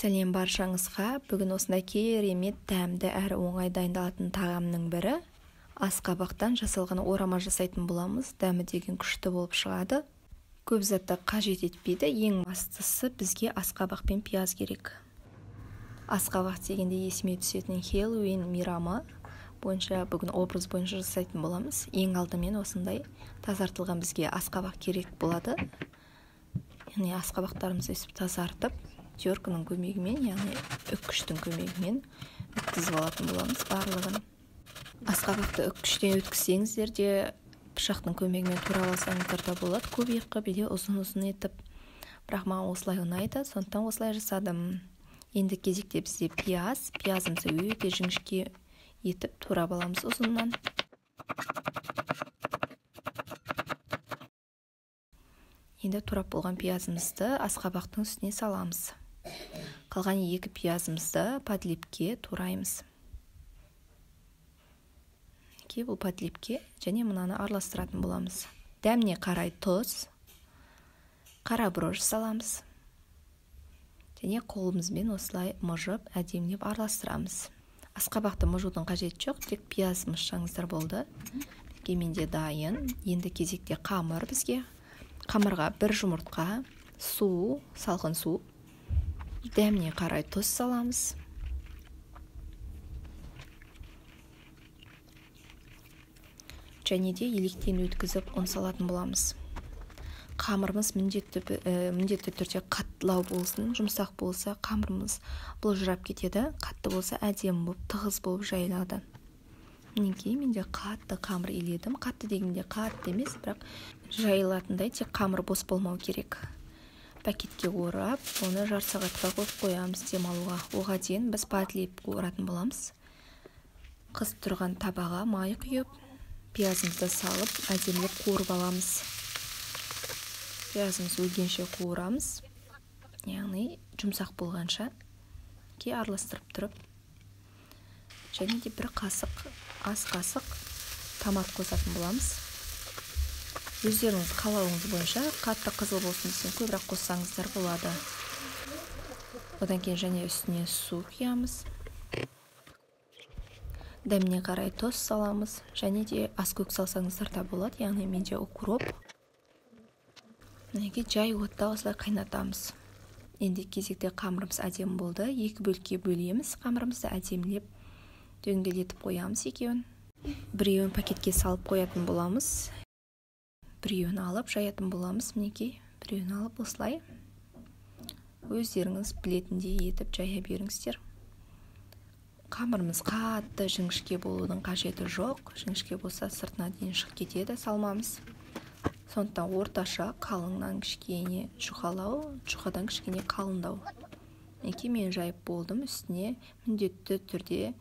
Сәлем баршаңызға. Бүгін осындай керемет дәмді әрі оңай дайындалатын тағамның бірі асқабақтан жасалған орама жасайтын боламыз. Дәмі деген күшті болып шығады. Көп затты қажет етпейді. Ең бастысы бізге асқабақ пен пияз керек. Асқабақ дегенде есіме түсетін Хэллоуин мейрамы бойынша бүгін образ бойынша жасайтын боламыз. Ең алдымен осындай тазартылған бізге асқабақ керек болады. Яғни асқабақтарымызды өсіп тазартып, терканың көмегімен, яғни үккіштің көмегімен өткізіп алатын боламыз барлығын. Асқабақты үккіштен өткізсеңіздер де пышақтың көмегімен турап алсаңыздар да болады. Көп қылып или ұзын-ұзын етіп. Бірақ маған осылай ұнайды, сондықтан осылай жасадым. Енді кезекте бізде пиязымызды өте жіңішке етіп турап аламыз ұзыннан. Енді турап болған пиязымызды асқабақтың үстіне саламыз. Қалған екі пиязымызды подлипке тураймыз. Бұл подлипке және мынаны араластыратын боламыз. Дәміне қарай тұз, қара бұрыш саламыз. Және қолымызбен осылай мұжып, әдемілеп араластырамыз. Асқабақты мұжудың қажеті жоқ, тек пияз мұшсаңыздар болды. Менде дайын. Енді кезекте қамыр бізге. Қамырға бір жұмыртқа, су, салқын су, дәміне қарай тұз саламыз. Және де електен өткізіп ұн салатын боламыз. Қамырымыз міндетті түрде қаттылау болсын, жұмсақ болса қамырымыз бұлжырап кетеді, қатты болса әдемі болып, тығыз болып жайылады. Менде қатты қамыр иледім. Қатты дегенде қатты емес, бірақ жайылатындай, тек қамыр бос болмау керек. Пакетке орап, оны жарты сағатқа қойып қоямыз демалуға. Оған дейін біз подлип оратын боламыз. Қызып тұрған табаға май құйып, пиязымызды салып, әдемілеп қуырып аламыз. Пиязымызды өлгенше қуырамыз. Яғни жұмсақ болғанша араластырып тұрып. Және де бір ас қасық томат қосатын боламыз. Өздеріңіз қалауыңыз бойынша қатты қызыл болсын десең көбірек қоссаңыздар болады. Одан кейін және үстіне су құямыз. Дәміне қарай тұз саламыз. Және де аскөк салсаңыздар да болады. Яғни менде укроп. Жай отта осылай қайнатамыз. Енді кезекте қамырымыз әдемі болды. Екі бөлікке бөлеміз. Қамырымызды әдемілеп дөңгелетіп қоямыз екеуін. Біреуін пакетке салып қоятын боламыз. Біреуін алып жаятын боламыз. Біреуін алып осылай. Өздеріңіз білетіндей етіп жая беріңіздер. Қамырымыз қатты жіңішке болудың қажеті жоқ. Жіңішке болса сыртына дейін шығып кетеді, салмамыз. Сондықтан орташа қалыңнан кішкене жұқалау, жұқадан кішкене қалыңдау. Мен жайып болдым. Үстіне міндетті түрде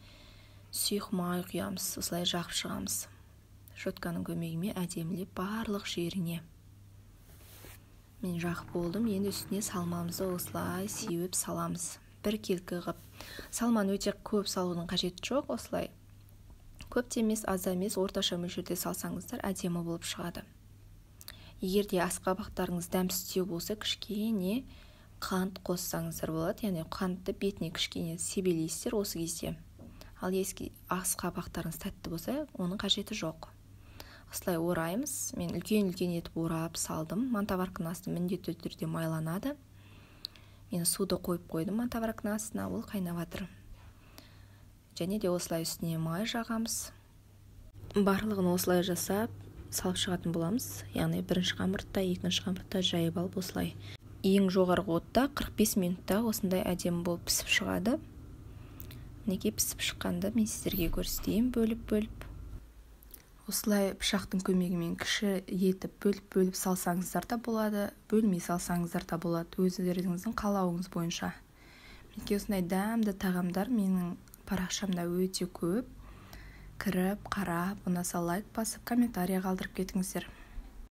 сұйық май құямыз, осылай жағып шығамыз. Щетканың көмегімен әдемілеп барлық жеріне. Мен жағып болдым. Енді үстіне салмамызды осылай сеуіп саламыз. Бір келкі ғып. Салманы өте көп салудың қажеті жоқ. Осылай көп емес, аз емес, орташа мөлшерде салсаңыздар әдемі болып шығады. Егер де асқабақтарыңыз дәмсіздеу болса, кішкене қант қоссаңыздар болады. Яғни қантты бетіне кішкене себелейсіздер осы кезде. Ал асқабақтарыңыз тәтті болса, оның қажеті жоқ. Осылай ораймыз. Мен үлкен-үлкен етіп орап салдым. Мантаварканың астына міндетті түрде майланады. Мен суды қойып қойдым мантаварканың астына, ол қайнап жатыр. Және де осылай үстіне май жағамыз. Барлығын осылай жасап, салып шығатын боламыз. Яғни бірінші қамыртта, екінші қамыртта жайып алып осылай. Ең жоғарғы отта 45 минутта осындай әдемі болып пісіп шығады. Пісіп шыққанды мен сіздерге көрсетейін бөліп-бөліп. Осылай пышақтың көмегімен кіші етіп бөліп-бөліп салсаңыздар да болады, бөлмей салсаңыздар да болады, өздеріңіздің қалауыңыз бойынша. Осындай дәмді тағамдар менің парақшамда өте көп. Кіріп, қарап, ұнаса лайк басып, комментария қалдырып кетіңіздер.